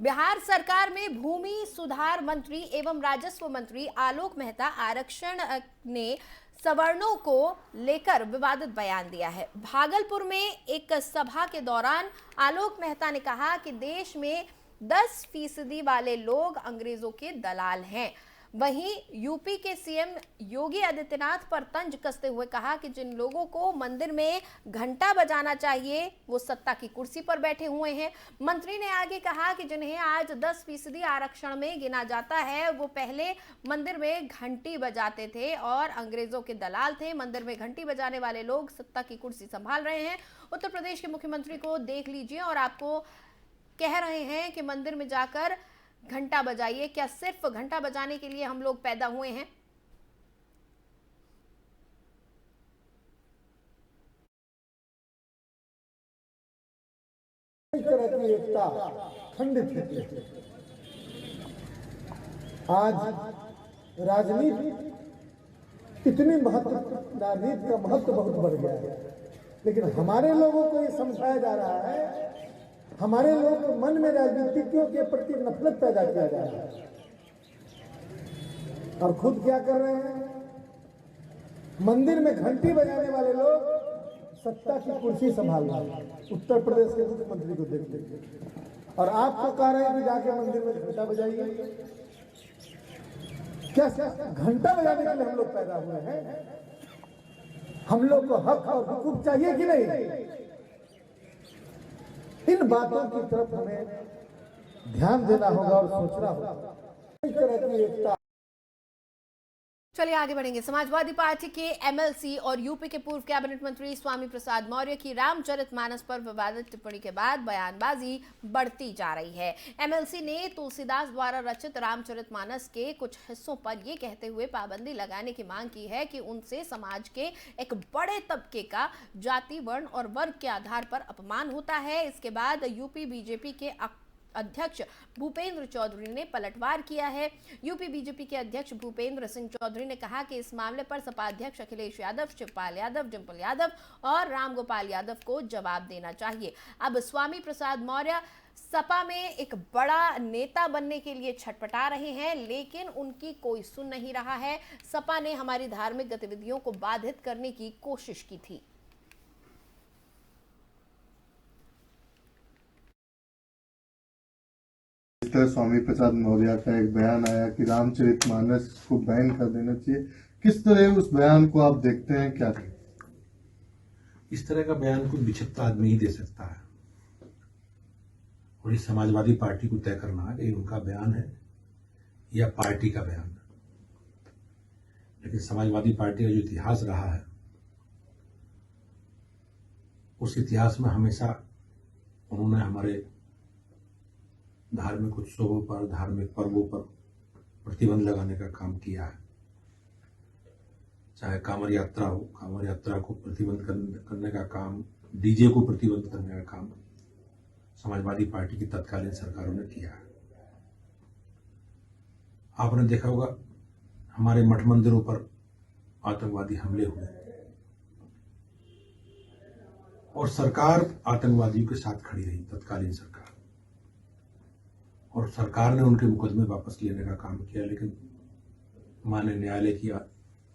बिहार सरकार में भूमि सुधार मंत्री एवं राजस्व मंत्री आलोक मेहता आरक्षण ने सवर्णों को लेकर विवादित बयान दिया है। भागलपुर में एक सभा के दौरान आलोक मेहता ने कहा कि देश में 10% वाले लोग अंग्रेजों के दलाल हैं। वहीं यूपी के सीएम योगी आदित्यनाथ पर तंज कसते हुए कहा कि जिन लोगों को मंदिर में घंटा बजाना चाहिए वो सत्ता की कुर्सी पर बैठे हुए हैं। मंत्री ने आगे कहा कि जिन्हें आज 10% आरक्षण में गिना जाता है वो पहले मंदिर में घंटी बजाते थे और अंग्रेजों के दलाल थे। मंदिर में घंटी बजाने वाले लोग सत्ता की कुर्सी संभाल रहे हैं। उत्तर प्रदेश के मुख्यमंत्री को देख लीजिए और आपको कह रहे हैं कि मंदिर में जाकर घंटा बजाइए। क्या सिर्फ घंटा बजाने के लिए हम लोग पैदा हुए हैं? इस तरह की एकता खंडित है। आज राजनीति इतनी राजनीति का महत्व बहुत बढ़ गया है, लेकिन हमारे लोगों को ये समझाया जा रहा है, हमारे लोग के मन में राजनीतिज्ञों के प्रति नफरत पैदा किया जा रहा है। और खुद क्या कर रहे हैं? मंदिर में घंटी बजाने वाले लोग सत्ता की कुर्सी संभाल रहे हैं। उत्तर प्रदेश के मुख्यमंत्री को देखते और आपको कह रहे हैं कि जाके मंदिर में घंटा बजाइए। क्या घंटा बजाने के लिए हम लोग पैदा हुए हैं? हम लोग को हक और हुकूक चाहिए कि नहीं? इन बातों की तरफ हमें ध्यान देना होगा और सोचना होगा। इस तरह की एकता। चलिए आगे बढ़ेंगे। समाजवादी पार्टी के एमएलसी और यूपी के पूर्व कैबिनेट मंत्री स्वामी प्रसाद मौर्य की रामचरितमानस पर विवादित टिप्पणी के बाद बयानबाजी बढ़ती जा रही है। एमएलसी ने तुलसीदास द्वारा रचित रामचरितमानस के कुछ हिस्सों पर यह कहते हुए पाबंदी लगाने की मांग की है कि उनसे समाज के एक बड़े तबके का जाति, वर्ण और वर्ग के आधार पर अपमान होता है। इसके बाद यूपी बीजेपी के अध्यक्ष भूपेंद्र चौधरी ने पलटवार किया है। यूपी बीजेपी के अध्यक्ष भूपेंद्र सिंह चौधरी ने कहा कि इस मामले पर सपा अध्यक्ष अखिलेश यादव, शिवपाल यादव, डिंपल यादव और रामगोपाल यादव को जवाब देना चाहिए। अब स्वामी प्रसाद मौर्य सपा में एक बड़ा नेता बनने के लिए छटपटा रहे हैं, लेकिन उनकी कोई सुन नहीं रहा है। सपा ने हमारी धार्मिक गतिविधियों को बाधित करने की कोशिश की थी। इस तरह स्वामी प्रसाद मौर्य का एक बयान आया कि रामचरितमानस को बैन कर देना चाहिए। किस तरह उस बयान को आप देखते हैं, क्या कहें? इस तरह का बयान कोई बिछकता आदमी ही दे सकता है और इस समाजवादी पार्टी को तय करना है कि उनका बयान है या पार्टी का बयान है। लेकिन समाजवादी पार्टी का जो इतिहास रहा है उस इतिहास में हमेशा उन्होंने हमारे धार्मिक उत्सवों पर, धार्मिक पर्वों पर प्रतिबंध लगाने का काम किया है। चाहे कांवड़ यात्रा हो, कांवड़ यात्रा को प्रतिबंध करने का काम, डीजे को प्रतिबंध करने का काम समाजवादी पार्टी की तत्कालीन सरकारों ने किया है। आपने देखा होगा हमारे मठ मंदिरों पर आतंकवादी हमले हुए और सरकार आतंकवादियों के साथ खड़ी रही, तत्कालीन सरकार, और सरकार ने उनके मुकदमे वापस लेने का काम किया। लेकिन माननीय न्यायालय की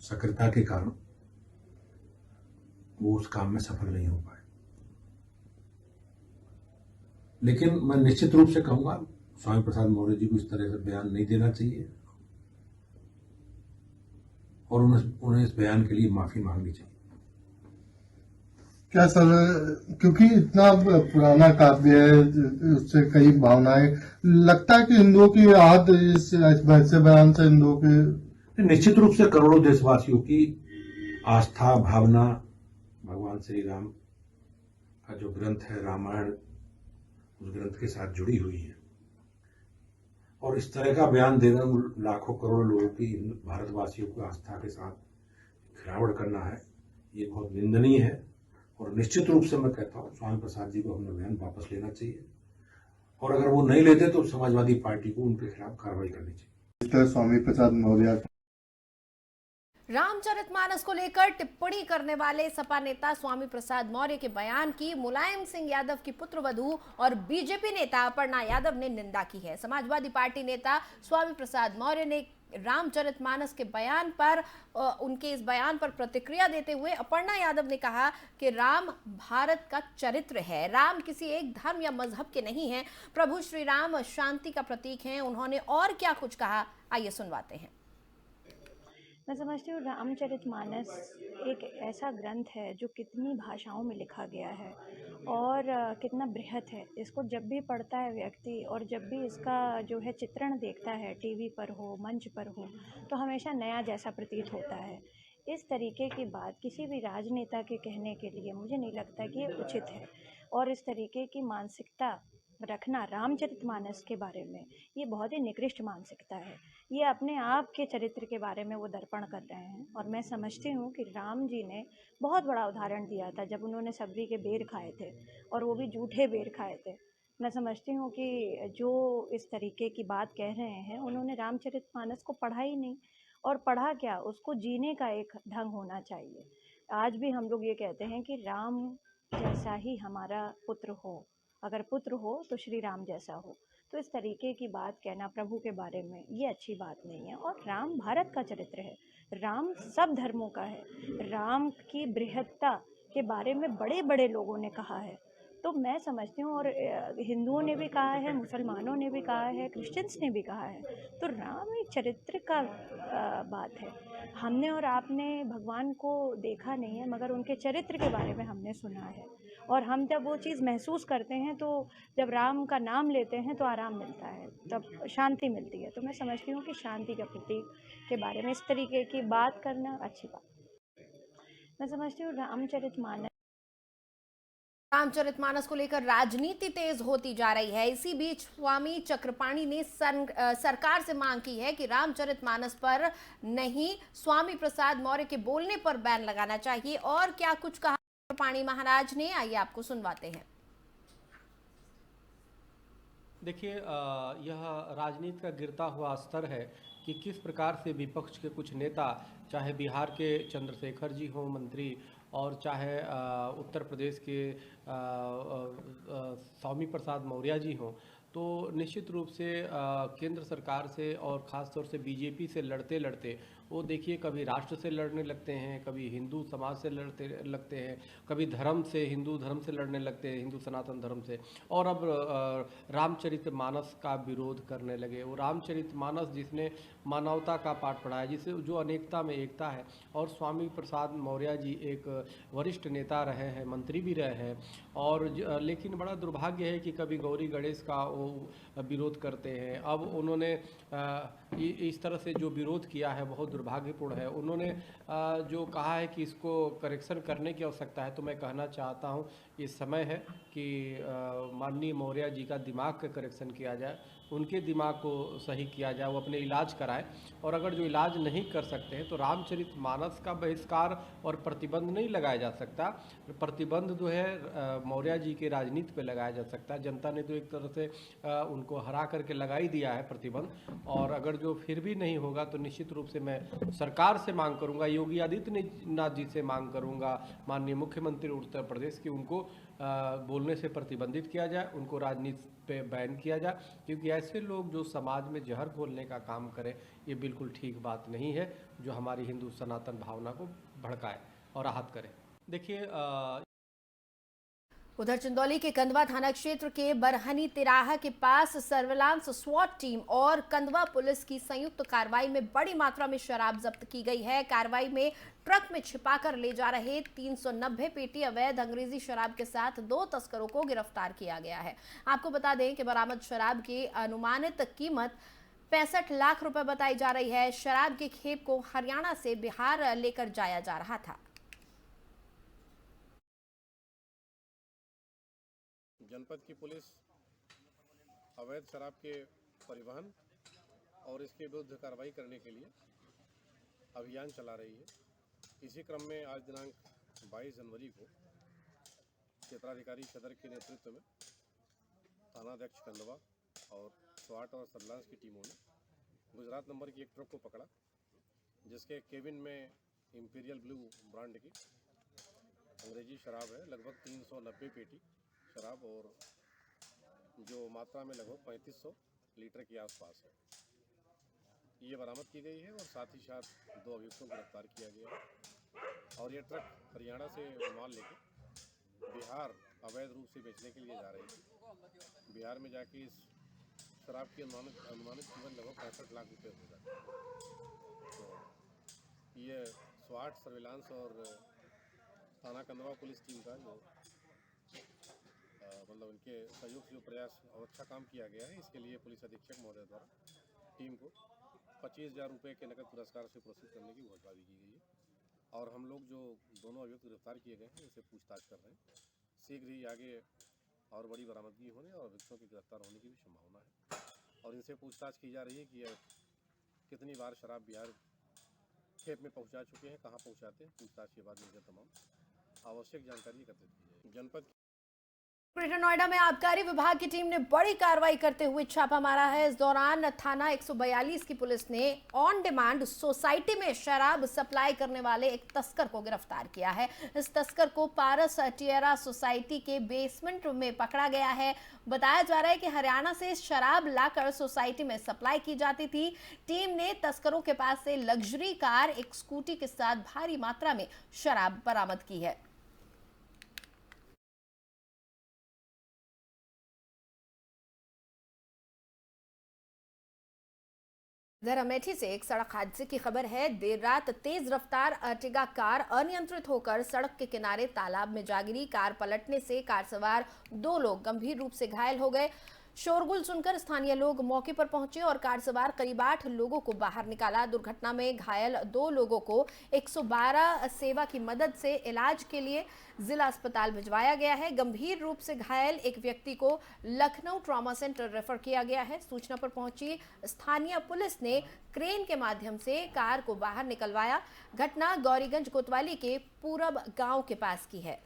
सक्रियता के कारण वो उस काम में सफल नहीं हो पाए। लेकिन मैं निश्चित रूप से कहूंगा स्वामी प्रसाद मौर्य जी को इस तरह से बयान नहीं देना चाहिए और उन्हें इस बयान के लिए माफी मांगनी चाहिए। क्या सर, क्योंकि इतना पुराना काव्य है, उससे कई भावनाएं, लगता है कि हिंदुओं की आहत इस वैसे बयान से हिंदुओं के निश्चित रूप से करोड़ों देशवासियों की आस्था, भावना भगवान श्री राम का जो ग्रंथ है रामायण, उस ग्रंथ के साथ जुड़ी हुई है और इस तरह का बयान देना लाखों करोड़ों लोगों की, भारतवासियों की आस्था के साथ खिलावड़ करना है, ये बहुत निंदनीय है। और निश्चित रूप से मैं कहता हूं स्वामी प्रसाद जी को अपना बयान वापस लेना चाहिए और अगर वो नहीं लेते तो समाजवादी पार्टी को उनके खिलाफ कार्रवाई करनी चाहिए। इस तरह स्वामी प्रसाद मौर्य रामचरितमानस को लेकर टिप्पणी करने वाले सपा नेता स्वामी प्रसाद मौर्य के बयान की मुलायम सिंह यादव की पुत्रवधू और बीजेपी नेता अपर्णा यादव ने निंदा की है। समाजवादी पार्टी नेता स्वामी प्रसाद मौर्य ने रामचरितमानस के बयान पर उनके इस बयान पर प्रतिक्रिया देते हुए अपर्णा यादव ने कहा कि राम भारत का चरित्र है, राम किसी एक धर्म या मजहब के नहीं हैं, प्रभु श्री राम शांति का प्रतीक हैं। उन्होंने और क्या कुछ कहा, आइए सुनवाते हैं। मैं समझती हूँ रामचरितमानस एक ऐसा ग्रंथ है जो कितनी भाषाओं में लिखा गया है और कितना बृहत है। इसको जब भी पढ़ता है व्यक्ति और जब भी इसका जो है चित्रण देखता है, टीवी पर हो, मंच पर हो, तो हमेशा नया जैसा प्रतीत होता है। इस तरीके की बात किसी भी राजनेता के कहने के लिए मुझे नहीं लगता कि ये उचित है और इस तरीके की मानसिकता रखना रामचरितमानस के बारे में ये बहुत ही निकृष्ट मानसिकता है। ये अपने आप के चरित्र के बारे में वो दर्पण कर रहे हैं और मैं समझती हूँ कि राम जी ने बहुत बड़ा उदाहरण दिया था जब उन्होंने सबरी के बेर खाए थे और वो भी जूठे बेर खाए थे। मैं समझती हूँ कि जो इस तरीके की बात कह रहे हैं उन्होंने रामचरितमानस को पढ़ा ही नहीं और पढ़ा क्या, उसको जीने का एक ढंग होना चाहिए। आज भी हम लोग ये कहते हैं कि राम जैसा ही हमारा पुत्र हो, अगर पुत्र हो तो श्री राम जैसा हो। तो इस तरीके की बात कहना प्रभु के बारे में ये अच्छी बात नहीं है। और राम भारत का चरित्र है, राम सब धर्मों का है। राम की बृहत्ता के बारे में बड़े बड़े लोगों ने कहा है। तो मैं समझती हूँ और हिंदुओं ने भी कहा है, मुसलमानों ने भी कहा है, क्रिश्चियंस ने भी कहा है। तो राम एक चरित्र का बात है। हमने और आपने भगवान को देखा नहीं है मगर उनके चरित्र के बारे में हमने सुना है और हम जब वो चीज़ महसूस करते हैं तो जब राम का नाम लेते हैं तो आराम मिलता है, तब शांति मिलती है। तो मैं समझती हूँ कि शांति का प्रतीक के बारे में इस तरीके की बात करना अच्छी बात। मैं समझती हूँ रामचरितमानस को लेकर राजनीति तेज होती जा रही है। इसी बीच स्वामी चक्रपाणी ने सरकार से मांग की है कि रामचरितमानस पर नहीं, स्वामी प्रसाद मौर्य के बोलने पर बैन लगाना चाहिए। और क्या कुछ कहा चक्रपाणी महाराज ने, आइए आपको सुनवाते हैं। देखिए, यह राजनीति का गिरता हुआ स्तर है कि किस प्रकार से विपक्ष के कुछ नेता, चाहे बिहार के चंद्रशेखर जी हों मंत्री और चाहे उत्तर प्रदेश के स्वामी प्रसाद मौर्य जी हों, तो निश्चित रूप से केंद्र सरकार से और ख़ास तौर से बीजेपी से लड़ते लड़ते वो देखिए कभी राष्ट्र से लड़ने लगते हैं, कभी हिंदू समाज से लड़ते लगते हैं, कभी धर्म से, हिंदू धर्म से लड़ने लगते हैं, हिंदू सनातन धर्म से, और अब रामचरितमानस का विरोध करने लगे। वो रामचरितमानस जिसने मानवता का पाठ पढ़ाया, जिसे जो अनेकता में एकता है। और स्वामी प्रसाद मौर्य जी एक वरिष्ठ नेता रहे हैं, मंत्री भी रहे हैं, और लेकिन बड़ा दुर्भाग्य है कि कभी गौरी गणेश का वो विरोध करते हैं। अब उन्होंने इस तरह से जो विरोध किया है बहुत दुर्भाग्यपूर्ण है। उन्होंने जो कहा है कि इसको करेक्शन करने की आवश्यकता है, तो मैं कहना चाहता हूँ ये समय है कि माननीय मौर्य जी का दिमाग का करेक्शन किया जाए, उनके दिमाग को सही किया जाए, वो अपने इलाज कराएं। और अगर जो इलाज नहीं कर सकते हैं तो रामचरितमानस का बहिष्कार और प्रतिबंध नहीं लगाया जा सकता। प्रतिबंध जो है मौर्य जी के राजनीति पे लगाया जा सकता है। जनता ने तो एक तरह से उनको हरा करके लगा ही दिया है प्रतिबंध। और अगर जो फिर भी नहीं होगा तो निश्चित रूप से मैं सरकार से मांग करूंगा, योगी आदित्यनाथ जी से मांग करूंगा, माननीय मुख्यमंत्री उत्तर प्रदेश की, उनको बोलने से प्रतिबंधित किया जाए, उनको राजनीति पे बैन किया जाए। क्योंकि ऐसे लोग जो समाज में जहर घोलने का काम करें, ये बिल्कुल ठीक बात नहीं है, जो हमारी हिंदू सनातन भावना को भड़काए और आहत करे। देखिए, उधर चंदौली के कंदवा थाना क्षेत्र के बरहनी तिराहा के पास सर्विलांस स्वाट टीम और कंदवा पुलिस की संयुक्त कार्रवाई में बड़ी मात्रा में शराब जब्त की गई है। कार्रवाई में ट्रक में छिपाकर ले जा रहे 390 पेटी अवैध अंग्रेजी शराब के साथ 2 तस्करों को गिरफ्तार किया गया है। आपको बता दें कि बरामद शराब की अनुमानित कीमत 65 लाख रुपए बताई जा रही है। शराब की खेप को हरियाणा से बिहार लेकर जाया जा रहा था। जनपद की पुलिस अवैध शराब के परिवहन और इसके विरुद्ध कार्रवाई करने के लिए अभियान चला रही है। इसी क्रम में आज दिनांक 22 जनवरी को क्षेत्राधिकारी सदर के नेतृत्व में थानाध्यक्ष कंदवा और स्वाट और सर्विलांस की टीमों ने गुजरात नंबर की एक ट्रक को पकड़ा, जिसके केबिन में इंपीरियल ब्लू ब्रांड की अंग्रेजी शराब है, लगभग 390 पेटी शराब, और जो मात्रा में लगभग 3500 लीटर के आसपास है, ये बरामद की गई है। और साथ ही साथ 2 अभियुक्तों को गिरफ्तार किया गया है। और ये ट्रक हरियाणा से माल लेके बिहार अवैध रूप से बेचने के लिए जा रही थी। बिहार में जाके इस शराब की अनुमानित कीमत लगभग 65 लाख रुपये हो जाती है। तो ये स्वाट सर्विलांस और थाना कंदवा पुलिस टीम का जो मतलब उनके सहयोग से जो प्रयास और अच्छा काम किया गया है, इसके लिए पुलिस अधीक्षक महोदय द्वारा टीम को 25,000 रुपये के नकद पुरस्कार से पुरस्कृत करने की घोषणा भी की गई है। और हम लोग जो दोनों अभियुक्त गिरफ्तार किए गए हैं, उनसे पूछताछ कर रहे हैं। शीघ्र ही आगे और बड़ी बरामदगी होने और अभियुक्तों के गिरफ्तार होने की भी संभावना है। और इनसे पूछताछ की जा रही है कि कितनी बार शराब बिहार खेप में पहुंचा चुके हैं, कहां पहुंचाते हैं। पूछताछ के बाद मिलकर तमाम आवश्यक जानकारी एकत्रित की जाएगी। जनपद ग्रेटर नोएडा में आबकारी विभाग की टीम ने बड़ी कार्रवाई करते हुए छापा मारा है। इस दौरान थाना 142 की पुलिस ने ऑन डिमांड सोसाइटी में शराब सप्लाई करने वाले एक तस्कर को गिरफ्तार किया है। इस तस्कर को पारस टियरा सोसाइटी के बेसमेंट में पकड़ा गया है। बताया जा रहा है कि हरियाणा से शराब लाकर सोसाइटी में सप्लाई की जाती थी। टीम ने तस्करों के पास से लग्जरी कार, एक स्कूटी के साथ भारी मात्रा में शराब बरामद की है। इधर अमेठी से एक सड़क हादसे की खबर है। देर रात तेज रफ्तार अर्टिगा कार अनियंत्रित होकर सड़क के किनारे तालाब में जा गिरी। कार पलटने से कार सवार 2 लोग गंभीर रूप से घायल हो गए। शोरगुल सुनकर स्थानीय लोग मौके पर पहुंचे और कार सवार करीब 8 लोगों को बाहर निकाला। दुर्घटना में घायल 2 लोगों को 112 सेवा की मदद से इलाज के लिए जिला अस्पताल भिजवाया गया है। गंभीर रूप से घायल एक व्यक्ति को लखनऊ ट्रॉमा सेंटर रेफर किया गया है। सूचना पर पहुंची स्थानीय पुलिस ने क्रेन के माध्यम से कार को बाहर निकलवाया। घटना गौरीगंज कोतवाली के पूरब गांव के पास की है।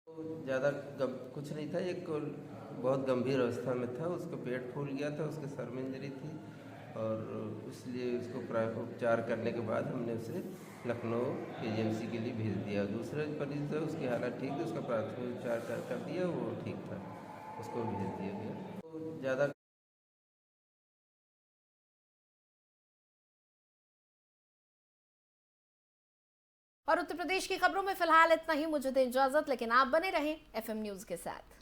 ज़्यादा कुछ नहीं था, एक बहुत गंभीर अवस्था में था, उसका पेट फूल गया था, उसके सर में इंजरी थी और इसलिए उसको उपचार करने के बाद हमने उसे लखनऊ एजेंसी के लिए भेज दिया। दूसरे मरीज था, उसकी हालत ठीक थी, उसका प्राथमिक उपचार कर दिया, वो ठीक था, उसको भेज दिया गया। तो ज़्यादा और उत्तर प्रदेश की खबरों में फिलहाल इतना ही। मुझे दें इजाजत, लेकिन आप बने रहें FM न्यूज के साथ।